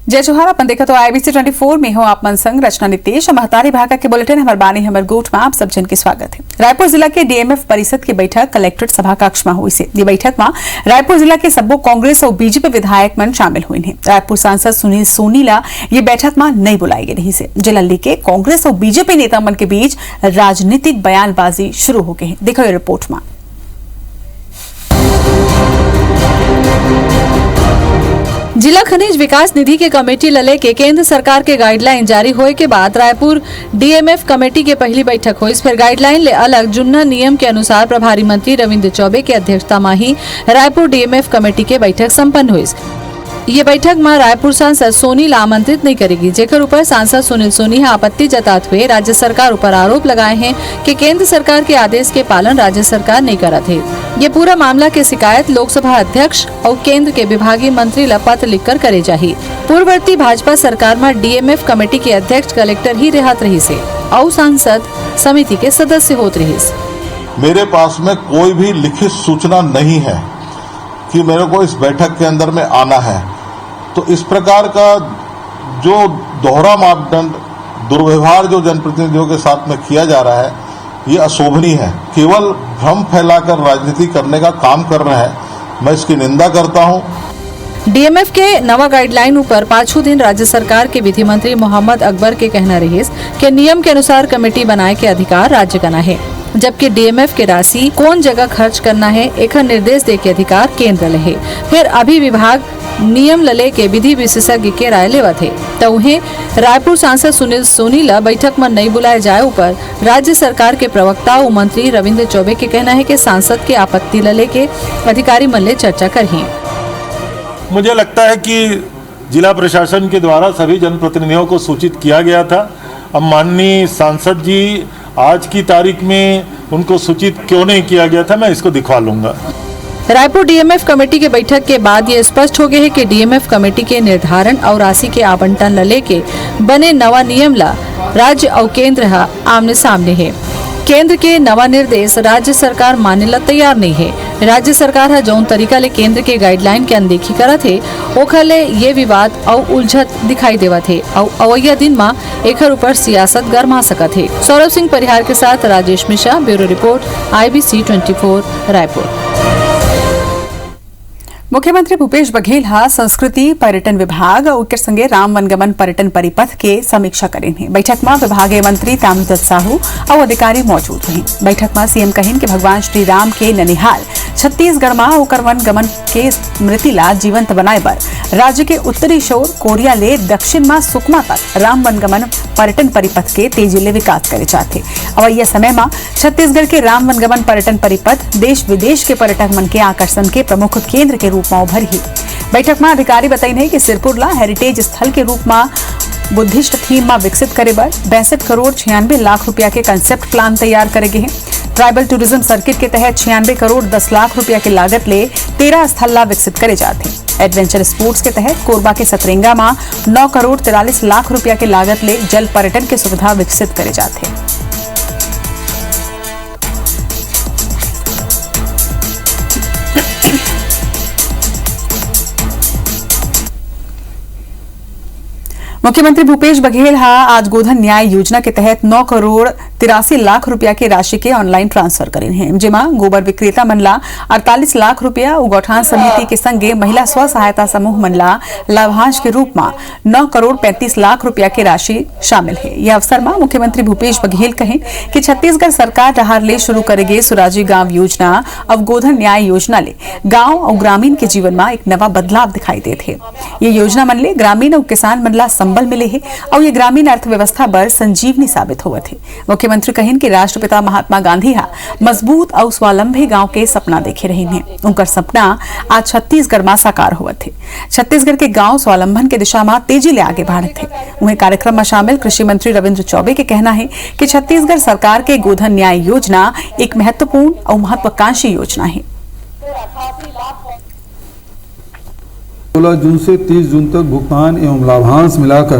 जय जोहार। अपन देखा तो IBC 24 में हो आप मन संग रचना नितेश महतारी भागा के बुलेटिन हमार बानी हमर गोठ में आप सब जन के स्वागत है। रायपुर जिला के DMF परिषद की बैठक कलेक्ट्रेट सभा कक्ष में हुई से। ये बैठक में रायपुर जिला के सब्बो कांग्रेस और बीजेपी विधायक मन शामिल हुए हैं। रायपुर सांसद सुनील सोनीला ये बैठक में नहीं बुलाई गई रही से। जिला लेके कांग्रेस और बीजेपी नेता मन के बीच राजनीतिक बयानबाजी शुरू हो गई है। देखो ये रिपोर्ट में। जिला खनिज विकास निधि के कमेटी लले के केंद्र सरकार के गाइडलाइन जारी होए के बाद रायपुर DMF कमेटी के पहली बैठक हुई। फिर गाइडलाइन ले अलग जुन्ना नियम के अनुसार प्रभारी मंत्री रविंद्र चौबे की अध्यक्षता में ही रायपुर DMF कमेटी के बैठक संपन्न हुई। ये बैठक में रायपुर सांसद सोनीला आमंत्रित नहीं करेगी, जेकर ऊपर सांसद सुनील सोनी आपत्ति जताते हुए राज्य सरकार ऊपर आरोप लगाए हैं कि केंद्र सरकार के आदेश के पालन राज्य सरकार नहीं कर रही है। ये पूरा मामला की शिकायत लोकसभा अध्यक्ष और केंद्र के विभागीय मंत्री ला पत्र लिखकर करे चाहिए। पूर्ववर्ती भाजपा सरकार में DMF कमेटी के अध्यक्ष कलेक्टर ही रहत रही से और सांसद समिति के सदस्य होते रही। मेरे पास में कोई भी लिखित सूचना नहीं है कि मेरे को इस बैठक के अंदर में आना है, तो इस प्रकार का जो दोहरा मापदंड दुर्व्यवहार जो जनप्रतिनिधियों के साथ में किया जा रहा है, ये अशोभनीय है। केवल भ्रम फैलाकर राजनीति करने का काम कर रहे हैं, मैं इसकी निंदा करता हूं। DMF के नवा गाइडलाइन ऊपर 5 दिन राज्य सरकार के विधि मंत्री मोहम्मद अकबर के कहना रही कि नियम के अनुसार कमेटी बनाए के अधिकार राज्य का है, जबकि DMF के राशि कौन जगह खर्च करना है एक निर्देश दे के अधिकार केंद्र ले। फिर अभी विभाग नियम लले के विधि विशेषज्ञ के राय लेवा थे, तो उन्हें रायपुर सांसद सुनील सोनीला बैठक में नहीं बुलाए जाए ऊपर राज्य सरकार के प्रवक्ता और मंत्री रविंद्र चौबे के कहना है कि सांसद के आपत्ति लले के अधिकारी मन ले चर्चा करें। मुझे लगता है कि जिला प्रशासन के द्वारा सभी जनप्रतिनिधियों को सूचित किया गया था। अब माननीय सांसद जी आज की तारीख में उनको सूचित क्यों नहीं किया गया था, मैं इसको दिखवा लूंगा। रायपुर DMF कमेटी के बैठक के बाद ये स्पष्ट हो गया है कि DMF कमेटी के निर्धारण और राशि के आवंटन लले के बने नवा नियम ला राज्य और केंद्र आमने सामने है। केंद्र के नवा निर्देश राज्य सरकार माने ला तैयार नहीं है। राज्य सरकार है जौन तरीका ले केंद्र के गाइडलाइन के अनदेखी करत है, ओखले ये विवाद और उलझत दिखाई देवत है और अवैया दिन में एकर ऊपर सियासत गरमा सकत है। सौरभ सिंह परिहार के साथ Rajesh Mishra, bureau report IBC 24 Raipur. मुख्यमंत्री भूपेश बघेल संस्कृति पर्यटन विभाग और संगे राम वनगमन पर्यटन परिपथ के समीक्षा करें। बैठक में विभागीय मंत्री ताम्रध्वज साहू और अधिकारी मौजूद रहे। बैठक में CM कहिन के भगवान श्री राम के ननिहाल छत्तीसगढ़ में ओकर वनगमन के स्मृति ला जीवंत बनाए बर राज्य के उत्तरी शोर कोरिया ले दक्षिण में सुकमा तक राम वनगमन पर्यटन परिपथ के तेजी ले विकास करे चाहते। और यह समय में छत्तीसगढ़ के राम वनगमन पर्यटन परिपथ देश विदेश के पर्यटक मन के आकर्षण के प्रमुख केंद्र के रूप में उभर ही। बैठक में अधिकारी बताई कि सिरपुर ला हेरिटेज स्थल के रूप में बुद्धिस्ट थीम में विकसित करे बर 62 करोड़ 96 लाख रुपया के कंसेप्ट प्लान तैयार करे गए हैं। ट्राइबल टूरिज्म सर्किट के तहत 96 करोड़ 10 लाख रुपया के लागत ले 13 स्थल ला विकसित करे जाते हैं। एडवेंचर स्पोर्ट्स के तहत कोरबा के सतरेंगा में 9 करोड़ 43 लाख रुपया के लागत ले जल पर्यटन की सुविधा विकसित करे जाते हैं। मुख्यमंत्री भूपेश बघेल आज गोधन न्याय योजना के तहत 9 करोड़ 83 लाख रुपया की राशि के ऑनलाइन ट्रांसफर करे हैं, जिमा गोबर विक्रेता मनला 48 लाख रुपया गौठान समिति के संगे महिला स्व सहायता समूह मनला लाभांश के रूप में 9 करोड़ 35 लाख रुपया की राशि शामिल है। यह अवसर में मुख्यमंत्री भूपेश बघेल कहें कि छत्तीसगढ़ सरकार डहार ले शुरू करेगे सुराजी गांव योजना और गोधन न्याय योजना ले गांव और ग्रामीण के जीवन में एक नवा बदलाव दिखाई देते। ये योजना मन ले ग्रामीण और किसान मनला संबल मिले है और ये ग्रामीण अर्थव्यवस्था पर संजीवनी साबित हुआ थे। मुख्यमंत्री कहिन कि राष्ट्रपिता महात्मा गांधी मजबूत और स्वावलंबी गांव के सपना देखे रहे हैं। उनका सपना आज छत्तीसगढ़ में साकार हुआ थे। छत्तीसगढ़ के गांव स्वावलंबन के दिशा में तेजी ले आगे बढ़े थे। वहीं कार्यक्रम में शामिल कृषि मंत्री रविंद्र चौबे के कहना है कि छत्तीसगढ़ सरकार के गोधन न्याय योजना एक महत्वपूर्ण और महत्वाकांक्षी योजना है। 16 जून से 30 जून तक भुगतान एवं लाभांश मिलाकर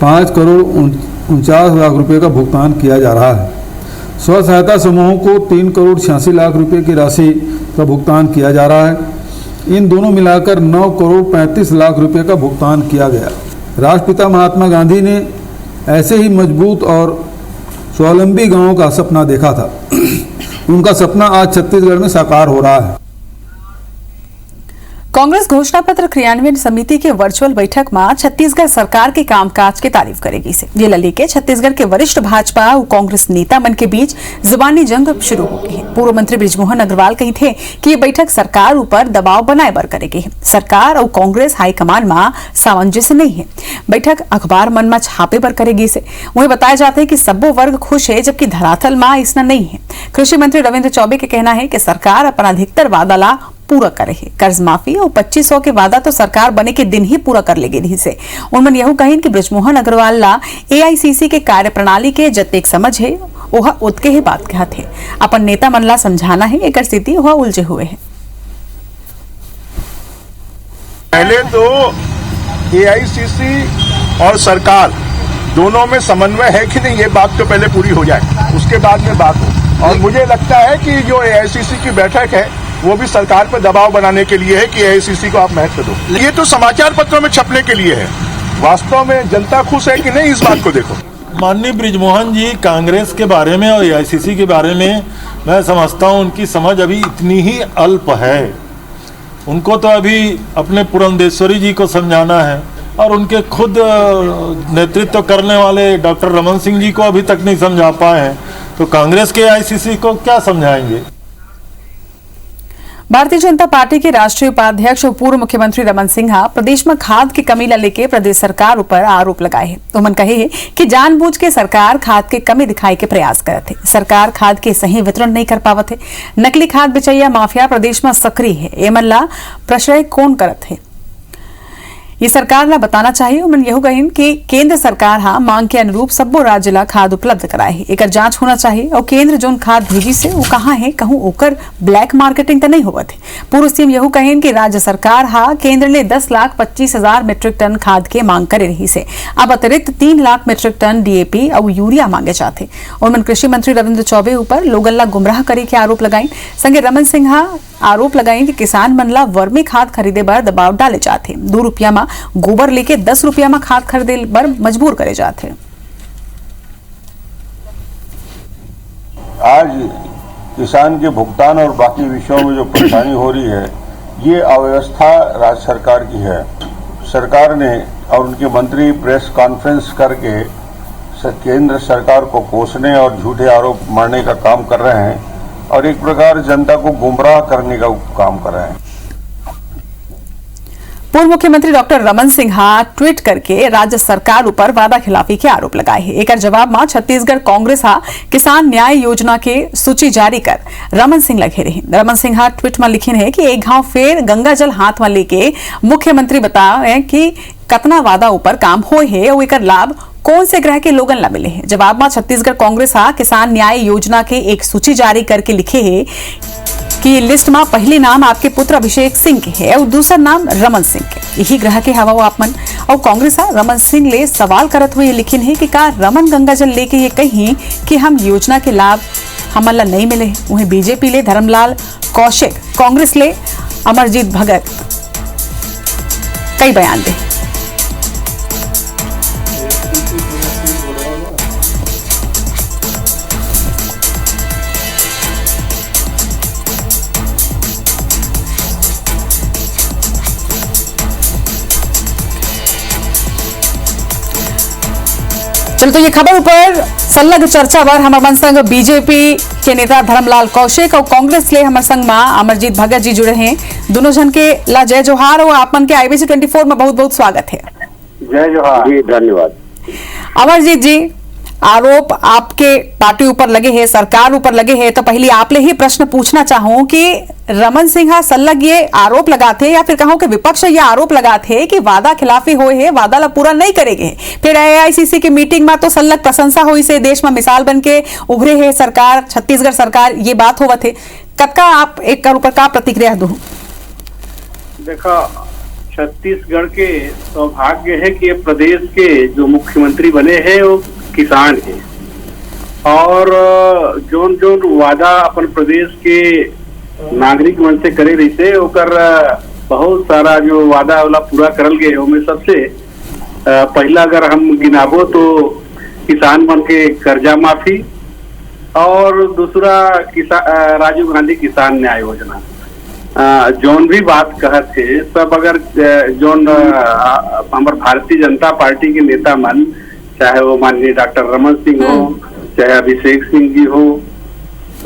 5 करोड़ 49 लाख रुपए का भुगतान किया जा रहा है। स्व सहायता समूहों को 3 करोड़ 86 लाख रुपए की राशि का भुगतान किया जा रहा है। इन दोनों मिलाकर 9 करोड़ 35 लाख रुपए का भुगतान किया गया। राष्ट्रपिता महात्मा गांधी ने ऐसे ही मजबूत और स्वावलंबी गांव का सपना देखा था। उनका सपना आज छत्तीसगढ़ में साकार हो रहा है। कांग्रेस घोषणा पत्र क्रियान्वयन समिति के वर्चुअल बैठक में छत्तीसगढ़ सरकार के कामकाज की तारीफ करेगी से जिला लेके छत्तीसगढ़ के वरिष्ठ भाजपा और कांग्रेस नेता मन के बीच जुबानी जंग शुरू हो गई है। पूर्व मंत्री बृजमोहन अग्रवाल कही थे कि ये बैठक सरकार ऊपर दबाव बनाए बर करेगी है। सरकार और कांग्रेस हाईकमान में सामंजस्य नहीं है। बैठक अखबार मन में छापे बर करेगी से वही बताया जाता है कि सब्बो वर्ग खुश है, जबकि धरातल में ऐसा नहीं है। कृषि मंत्री रविंद्र चौबे का कहना है कि सरकार अपना अधिकतर वादा ला पूरा करे है। कर्ज माफी और 2500 के वादा तो सरकार बने के दिन ही पूरा कर लेगी नहीं से उन्होंने यह कही कि बृजमोहन अग्रवाल ला एआईसीसी के कार्यप्रणाली के जतेक समझ है वह उतके ही बात कहत है। अपन नेता मन ला समझाना है एक स्थिति वह उलझे हुए है। पहले तो एआईसीसी और सरकार दोनों में समन्वय है कि नहीं, ये बात तो पहले पूरी हो जाए, उसके बाद में बात हो। और मुझे लगता है कि जो एआईसीसी की बैठक है वो भी सरकार पर दबाव बनाने के लिए है कि एआईसीसी को आप महत्व दो। ये तो समाचार पत्रों में छपने के लिए है, वास्तव में जनता खुश है कि नहीं इस बात को देखो। माननीय बृजमोहन जी कांग्रेस के बारे में और एआईसीसी के बारे में मैं समझता हूं उनकी समझ अभी इतनी ही अल्प है। उनको तो अभी अपने पुरंदेश्वरी जी को समझाना है और उनके खुद नेतृत्व करने वाले डॉक्टर रमन सिंह जी को अभी तक नहीं समझा पाए हैं, तो कांग्रेस के एआईसीसी को क्या समझाएंगे। भारतीय जनता पार्टी के राष्ट्रीय उपाध्यक्ष और पूर्व मुख्यमंत्री रमन सिंहा प्रदेश में खाद की कमी ला लेके प्रदेश सरकार ऊपर आरोप लगाए हैं। तो मन कहे है कि जानबूझ के सरकार खाद के कमी दिखाई के प्रयास करत है। सरकार खाद के सही वितरण नहीं कर पावत है। नकली खाद बेचैया माफिया प्रदेश में सक्रिय है। ए मन ला प्रश्रय कौन करत है, ये सरकार ला बताना चाहिए। उन्होंने यह कही कि केंद्र सरकार मांग के अनुरूप सब्बो राज्य ला खाद उपलब्ध कराए है। एक जांच होना चाहिए और केंद्र जोन खाद भेजी से वो कहाँ है, कहूं ओकर ब्लैक मार्केटिंग तो नहीं होवत है। पूर्व सीएम यह कही कि राज्य सरकार केंद्र ने 10,25,000 मीट्रिक टन खाद के मांग करे रही से अब अतिरिक्त 3 लाख मीट्रिक टन डीएपी और यूरिया मांगे जाते। उन्होंने कृषि मंत्री रविंद्र चौबे ऊपर लोगन ला गुमराह करे के आरोप लगाई। संगे रमन सिंहा आरोप लगाई कि किसान मन ला वर्मी खाद खरीदे बर दबाव डाले जाते। 2 रुपया में गोबर लेके 10 रुपया में खाद खरीदे बर मजबूर करे जाते। आज किसान के भुगतान और बाकी विषयों में जो परेशानी हो रही है, ये अव्यवस्था राज्य सरकार की है। सरकार ने और उनके मंत्री प्रेस कॉन्फ्रेंस करके केंद्र सरकार को कोसने और झूठे आरोप मारने का काम कर रहे हैं और एक प्रकार जनता को गुमराह करने का काम कर रहे हैं। पूर्व मुख्यमंत्री डॉक्टर रमन सिंहा ट्वीट करके राज्य सरकार ऊपर वादा खिलाफी के आरोप लगाए हैं। एक जवाब में छत्तीसगढ़ कांग्रेस किसान न्याय योजना के सूची जारी कर रमन सिंह लगे रहे। रमन सिंहा ट्वीट में लिखे है कि एक गांव फेर गंगा जल हाथ में लेके मुख्यमंत्री बताए कि कतना वादा ऊपर काम हो है और एकर लाभ कौन से ग्रह के लोगन ला मिले हैं। जवाब में छत्तीसगढ़ कांग्रेस किसान न्याय योजना के एक सूची जारी करके लिखे है कि लिस्ट में पहले नाम आपके पुत्र अभिषेक सिंह के है और दूसरा नाम रमन सिंह के। यही ग्रह के हवा आपमन और कांग्रेस रमन सिंह ले सवाल करत हुए लिखिन है कि का रमन गंगा जल लेके ये कहीं कि हम योजना के लाभ हमन ला नहीं मिले। वहीं बीजेपी ले धर्मलाल कौशिक, कांग्रेस ले अमरजीत भगत कई बयान दे। चलो तो ये खबर ऊपर संलग्न चर्चा बार हमारे संग बीजेपी के नेता धर्मलाल कौशिक और कांग्रेस ले हमारे संग में अमरजीत भगत जी जुड़े हैं। दोनों जन के ला जय जोहार और आप मन के IBC 24 में बहुत बहुत स्वागत है। जय जोहार जी, धन्यवाद। अमरजीत जी, आरोप आपके पार्टी ऊपर लगे हैं, सरकार ऊपर लगे हैं, तो पहले आप ले ही प्रश्न पूछना चाहूं कि रमन सिंहा सल्लग ये आरोप लगाते या फिर कहो कि विपक्ष ये आरोप लगाते कि वादा खिलाफी होए है, वादा ला पूरा नहीं करेंगे। फिर AICC की मीटिंग में तो सल्लग प्रशंसा हुई से देश में मिसाल बन के उभरे है सरकार, छत्तीसगढ़ सरकार, ये बात होवत है। कब का आप एक कर ऊपर का प्रतिक्रिया दो? देखा, छत्तीसगढ़ के सौभाग्य है कि प्रदेश के जो मुख्यमंत्री बने हैं वो किसान है और जोन जोन वादा अपन प्रदेश के नागरिक मन से करे रही थे ओकर बहुत सारा जो वादा वाला पूरा करल गए। उनमें सबसे पहला अगर हम गिनाबो तो किसान मन के कर्जा माफी और दूसरा राजीव गांधी किसान न्याय योजना। जौन भी बात कहत थे सब अगर जौन हमारे भारतीय जनता पार्टी के नेता मन, चाहे वो माननीय डॉक्टर रमन सिंह हो, चाहे अभिषेक सिंह जी हो,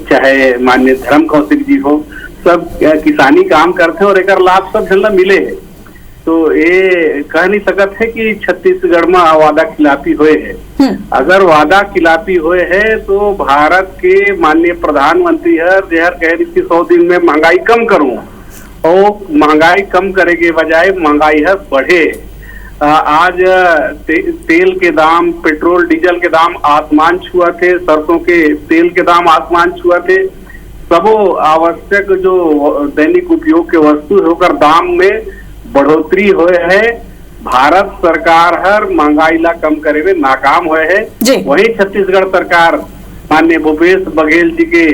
चाहे माननीय धर्म कौशिक जी हो, सब किसानी काम करते हैं और एक लाभ सब झल्ला मिले है। तो ये कह नहीं सकत है कि छत्तीसगढ़ में वादा खिलाफी हुए है। अगर वादा खिलाफी हुए है तो भारत के माननीय प्रधानमंत्री हर कह रही थी 100 दिन में महंगाई कम करूं, और महंगाई कम करे के बजाय महंगाई है बढ़े। आज तेल के दाम, पेट्रोल डीजल के दाम आसमान छुआ थे, सरसों के तेल के दाम आसमान छुआ थे। सबो आवश्यक जो दैनिक उपयोग के वस्तु होकर दाम में बढ़ोतरी हुए है। भारत सरकार हर महंगाई ला कम करे में नाकाम हुए है। वही छत्तीसगढ़ सरकार माननीय भूपेश बघेल जी के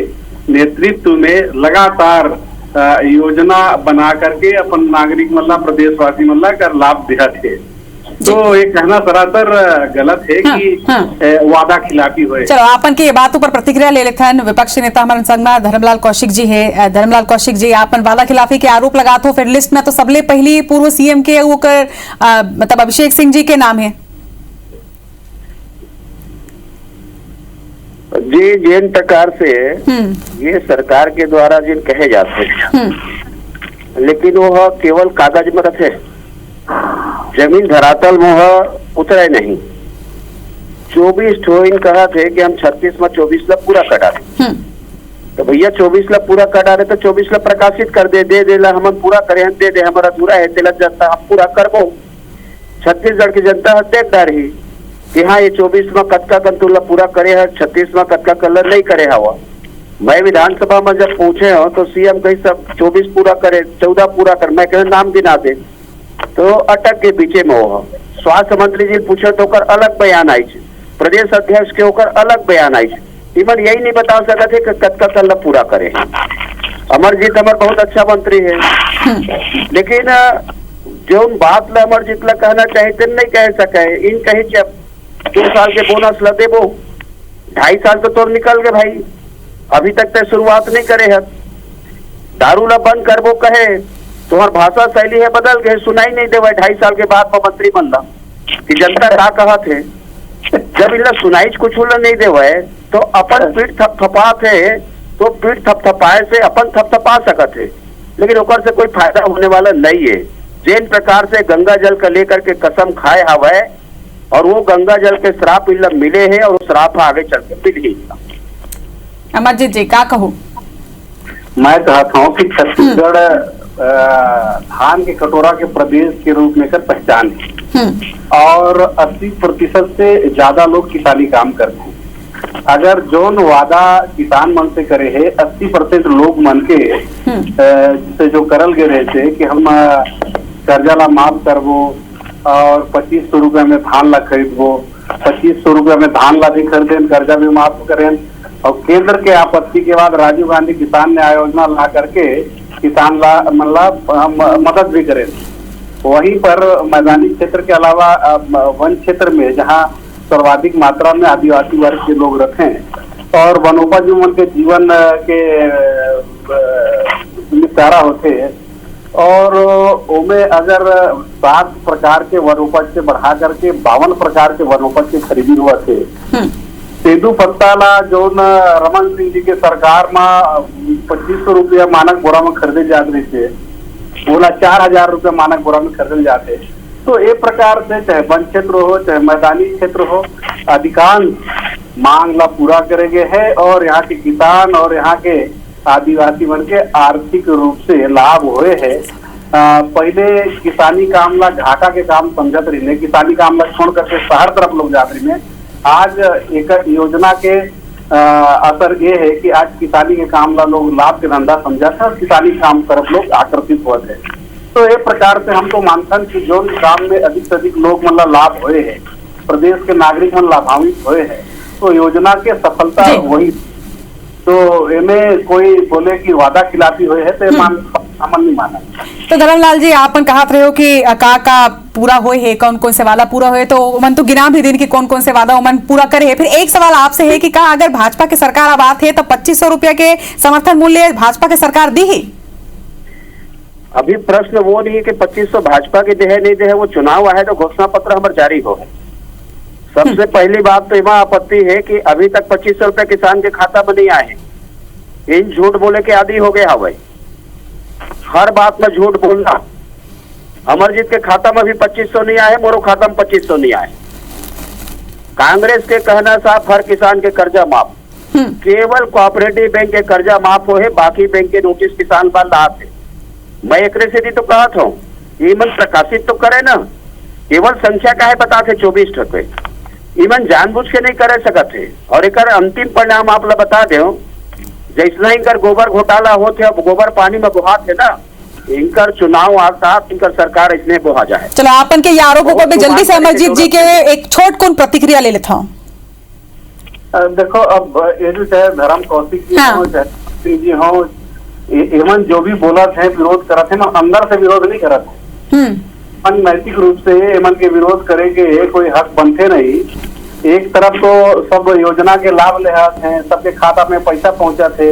नेतृत्व में लगातार योजना बना करके अपन नागरिक मल्ला, प्रदेशवासी मल्ला कर लाभ दिया थे। तो ये कहना सरासर गलत है कि वादा खिलाफी हुए। चलो आपन के बातों पर प्रतिक्रिया ले लेते हैं। विपक्षी नेता हमारे संग में धर्मलाल कौशिक जी है। धर्मलाल कौशिक जी, आपन वादा खिलाफी के आरोप लगाते हो, फिर लिस्ट में तो सबले पहली पूर्व सीएम के वो कर मतलब अभिषेक सिंह जी के नाम है जी। जिन प्रकार से ये सरकार के द्वारा जिन कहे जाते हैं, लेकिन वो केवल कागज में रखे, जमीन धरातल में उतरे नहीं। 24 ठोइन कहा थे कि हम 36 में 24 लाख पूरा कटा रहे, तो भैया 24 लाख पूरा कटा रहे तो 24 लाख प्रकाशित कर दे ला हम पूरा करे, दे दे हमारा पूरा है तिलक जनता हम पूरा करबो। छत्तीसगढ़ की जनता देखदार ही कि हाँ ये 24 में कटका कंतुला पूरा करे है, 36 में कटका कलर नहीं करे हवा। मैं विधानसभा में जब पूछे हो तो सीएम कही सब 24 पूरा करे, 14 पूरा कर, मैं कहे नाम गिना दे तो अटक के पीछे में हो। स्वास्थ्य मंत्री जी पूछे तो कर अलग बयान आई, प्रदेश अध्यक्ष के होकर अलग बयान आई। इवन यही नहीं बता सका थे कि कटका कल्ला पूरा करे। अमरजीत अमर बहुत अच्छा मंत्री है, लेकिन जो बात ला अमरजीत ला कहना चाहते नहीं कह सके। इन कही 2 साल के बोनस ला देबो, 2.5 साल तो तोर निकल गए भाई, अभी तक तो शुरुआत नहीं करे है। दारू ला बंद करबो कहे, तुम्हार भाषा शैली है बदल गए, सुनाई नहीं देवा 2.5 साल के बाद मंत्री बनला कि जनता का कहा थे। जब इला सुनाई कुछ नहीं देवा तो अपन पीठ थपथपा थे, तो पीठ थपथपाए से अपन थपथपा सकते है, लेकिन ओकर से कोई फायदा होने वाला नहीं है। जिन प्रकार से गंगा जल का लेकर के कसम खाए हवा और वो गंगा जल के श्राप इला मिले हैं और श्राप आगे चल के मिल ही। अमरजीत जी क्या कहो? मैं कहता हूँ कि छत्तीसगढ़ धान के कटोरा के प्रदेश के रूप में कर पहचान है और 80% से ज्यादा लोग किसानी काम करते हैं। अगर जोन वादा किसान मन से करे है 80% लोग मन के से जो करल गए रहे थे कि हम कर्जा ला माफ करबो और 2500 रुपया में धान ला खरीदबो, 2500 रुपया में धान ला भी खरीदें, कर्जा भी माफ करें, और केंद्र के आपत्ति के बाद राजीव गांधी किसान न्याय योजना ला करके किसान ला मतलब मदद भी करें। वहीं पर मैदानी क्षेत्र के अलावा वन क्षेत्र में जहां सर्वाधिक मात्रा में आदिवासी वर्ग के लोग रहते हैं और वनोपज के जीवन के निस्तारा होते हैं, और उनमें अगर 7 प्रकार के वनोपज से बढ़ा करके 52 प्रकार के वनोपज के खरीदी हुआ थे। तेदू पत्ता ला जो रमन सिंह जी के सरकार में 2500 रुपया मानक बोरा में खरीदे जाते थे, बोला 4000 रुपया मानक बोरा में खरीदे जाते। तो एक प्रकार से चाहे वन क्षेत्र हो चाहे मैदानी क्षेत्र हो, अधिकांश मांग ला पूरा करेंगे है और यहाँ के किसान और यहाँ के आदिवासी मन के आर्थिक रूप से लाभ हुए है। पहले किसानी काम ला घाटा के काम समझत रही, किसानी काम ला छोड़ करके शहर तरफ लोग जाते रही। आज एक योजना के असर ये है कि आज किसानी के काम ला लोग लाभ के धंधा समझाते हैं और किसानी काम तरफ लोग आकर्षित होते हैं। तो एक प्रकार से हम तो मानते हैं कि जो काम में अधिक से अधिक लोग मतलब लाभ हुए हैं, प्रदेश के नागरिक मन लाभान्वित हुए हैं, तो योजना के सफलता वही। तो इनमें कोई बोले कि वादा खिलाफी हुए है तो अमन नहीं माना। तो धर्मलाल जी, आप कहत रहे हो कि का पूरा होए है, कौन कौन से वादा पूरा होए, तो मन तो गिना भी दिन कि कौन कौन से वादा मन पूरा करे है। फिर एक सवाल आपसे है कि का अगर भाजपा की सरकार अब आत है तो 2500 रुपया के समर्थन मूल्य भाजपा की सरकार दी है? अभी प्रश्न वो नहीं है कि 2500 भाजपा के दे है नहीं दे है, वो चुनाव आए तो घोषणा पत्र हमारे जारी हो है। सबसे पहली बात तो यहाँ आपत्ति है कि अभी तक 2500 रुपया किसान के खाता में नहीं आए हैं। इन झूठ बोले के आदि हो गया भाई, हर बात में झूठ बोलना। अमरजीत के खाता में भी 2500 नहीं आए, मोरो खाता में 2500 नहीं आए। कांग्रेस के कहना साफ, हर किसान के कर्जा माफ, केवल कोऑपरेटिव बैंक के कर्जा माफ हो है, बाकी बैंक के नोटिस किसान बंद आते। मैं एक से तो कहा था ईमन प्रकाशित तो करे ना, केवल संख्या का है बताते 24%। ईमन जानबूझ के नहीं करे सकते थे। और एक अंतिम परिणाम आप लोग बता दो, जैसा इनकर गोबर घोटाला होते, अब गोबर पानी में बुहा थे ना, इनकर चुनाव आता, इनकर सरकार इसने बुहा जाए। चलो आपन के आरोपों पर भी जल्दी से अमरजीत जी के एक छोट कौन प्रतिक्रिया ले लेता हूँ। देखो, अब ये जो चाहे धर्म कौशिक जी हो, चाहे जी हो, एवं जो भी बोला थे, विरोध करा थे ना, अंदर से विरोध नहीं करा थे। नैतिक रूप से एमन के विरोध करे के कोई हक बनते नहीं। एक तरफ तो सब योजना के लाभ ले हैं, सबके खाता में पैसा पहुंचा थे,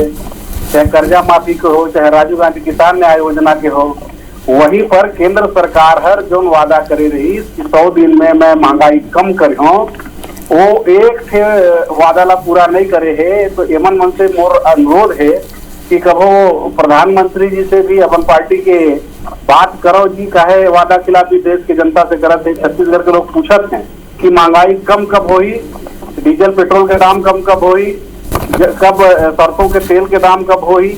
चाहे कर्जा माफी के हो, चाहे राजीव गांधी किसान न्याय योजना के हो। वहीं पर केंद्र सरकार हर जो वादा करे रही 100 दिन में मैं महंगाई कम कर वो एक थे वादा ला पूरा नहीं करे है। तो एमन मन से मोर अनुरोध है कि कहो प्रधानमंत्री जी से भी अपन पार्टी के बात करो जी, काहे वादा खिलाफी देश की जनता से करत है। छत्तीसगढ़ के लोग पूछत हैं कि महंगाई कम कब होई, डीजल पेट्रोल के दाम कम कब होई, कब सरसों के तेल के दाम कब होई।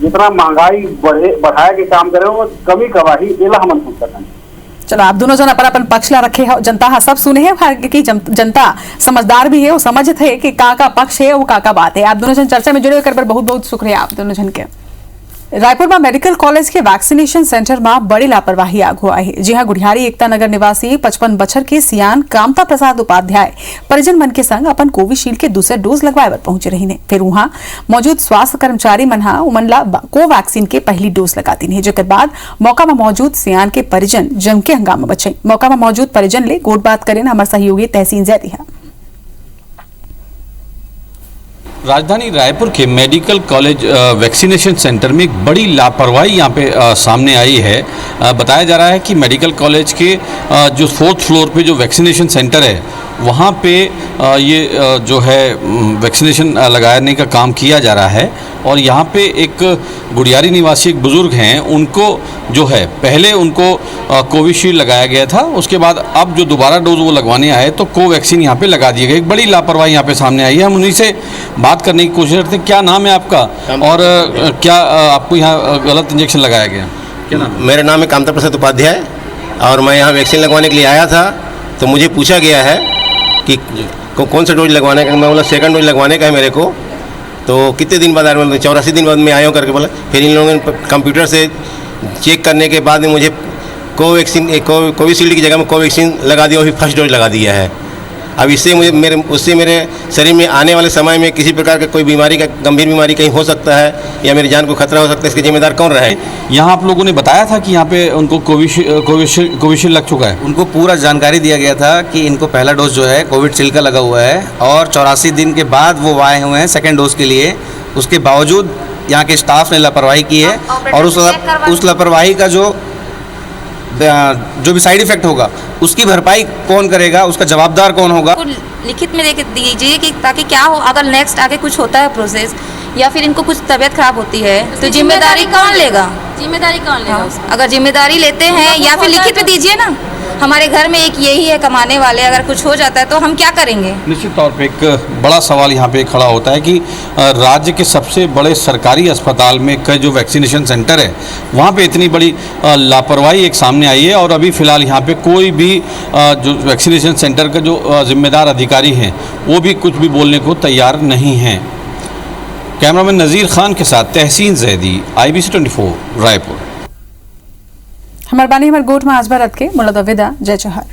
जितना महंगाई बढ़ाए के काम करे वो कमी कबाही एला हम पूछत हैं। चलो आप दोनों जन अपन पक्ष ला रखे हो, जनता हा सब सुने है कि जनता समझदार भी है, वो समझत है कि का पक्ष है, वो का बात है। आप दोनों जन चर्चा में जुड़े कर बहुत बहुत शुक्रिया आप दोनों जन के। रायपुर में मेडिकल कॉलेज के वैक्सीनेशन सेंटर में बड़ी लापरवाही आगू आई है। जी हां, गुढ़ियारी एकता नगर निवासी 55 बछर के सियान कामता प्रसाद उपाध्याय परिजन मन के संग अपन कोविशील्ड के दूसरे डोज लगवाए बर पहुंचे रही ने। फिर वहां मौजूद स्वास्थ्य कर्मचारी मन उमनला कोवैक्सीन के पहली डोज लगा दी है, जेकर बाद मौका में मौजूद सियान के परिजन जम के हंगामा बचे। मौका में मौजूद परिजन ले गोट बात करें हमारे सहयोगी तहसीन जैदी। राजधानी रायपुर के मेडिकल कॉलेज वैक्सीनेशन सेंटर में एक बड़ी लापरवाही यहाँ पे सामने आई है। बताया जा रहा है कि मेडिकल कॉलेज के जो 4th फ्लोर पे जो वैक्सीनेशन सेंटर है वहाँ पे ये जो है वैक्सीनेशन लगाने का काम किया जा रहा है। और यहाँ पे एक गुड़ियारी निवासी एक बुज़ुर्ग हैं, उनको जो है पहले उनको कोविशील्ड लगाया गया था, उसके बाद अब जो दोबारा डोज वो लगवाने आए तो कोवैक्सीन यहाँ पे लगा दिया गया। एक बड़ी लापरवाही यहाँ पे सामने आई है। हम उन्हीं से बात करने की कोशिश करते हैं। क्या नाम है आपका और क्या आपको यहाँ गलत इंजेक्शन लगाया गया? क्या नाम? मेरा नाम है कामता प्रसाद उपाध्याय और मैं यहाँ वैक्सीन लगवाने के लिए आया था। तो मुझे पूछा गया है कि कौन सा डोज लगवाने का। मैं बोला 2nd डोज लगवाने का है मेरे को। तो कितने दिन बाद 84 दिन बाद मैं आया हूँ करके बोला। फिर इन लोगों ने कंप्यूटर से चेक करने के बाद में मुझे कोविशील्ड की जगह में कोवैक्सीन लगा दिया और फिर 1st डोज लगा दिया है। अब इससे उससे मेरे शरीर में आने वाले समय में किसी प्रकार का कोई बीमारी का गंभीर बीमारी कहीं हो सकता है या मेरी जान को खतरा हो सकता है, इसके जिम्मेदार कौन रहे? यहाँ आप लोगों ने बताया था कि यहाँ पे उनको कोविशील्ड लग चुका है। उनको पूरा जानकारी दिया गया था कि इनको पहला डोज जो है कोविशील्ड का लगा हुआ है और 84 दिन के बाद वो आए हुए हैं 2nd डोज के लिए। उसके बावजूद यहाँ के स्टाफ ने लापरवाही की है और उस लापरवाही का जो भी साइड इफेक्ट होगा उसकी भरपाई कौन करेगा, उसका जवाबदार कौन होगा? लिखित में देख दीजिए कि ताकि क्या हो, अगर नेक्स्ट आगे कुछ होता है प्रोसेस या फिर इनको कुछ तबीयत खराब होती है तो जिम्मेदारी कौन लेगा? अगर जिम्मेदारी लेते हैं या फिर लिखित में दीजिए ना। हमारे घर में एक यही है कमाने वाले, अगर कुछ हो जाता है तो हम क्या करेंगे? निश्चित तौर पे एक बड़ा सवाल यहाँ पे खड़ा होता है कि राज्य के सबसे बड़े सरकारी अस्पताल में का जो वैक्सीनेशन सेंटर है वहाँ पे इतनी बड़ी लापरवाही एक सामने आई है। और अभी फ़िलहाल यहाँ पे कोई भी जो वैक्सीनेशन सेंटर का जो जिम्मेदार अधिकारी हैं वो भी कुछ भी बोलने को तैयार नहीं हैं। कैमरामैन नज़ीर खान के साथ तहसीन जैदी, IBC 24 रायपुर। हमारे बानी हमारे गोट में आज भारत के मुलादा विदा। जय जोहार।